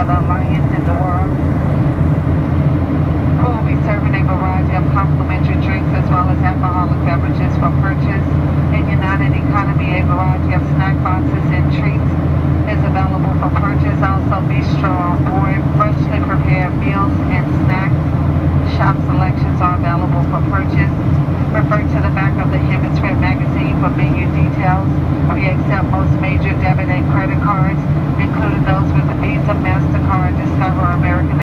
other alliance in the world, who will be serving a variety of complimentary drinks as well as alcoholic beverages for purchase. In United Economy, a variety of snack boxes and treats is available for purchase. Also, bistro on board, freshly prepared meals and snacks. Shop selections are available for purchase. Refer to the back of the Hemisphere magazine for menu details. We accept most major debit and credit cards, including those with the Visa, MasterCard, Discover,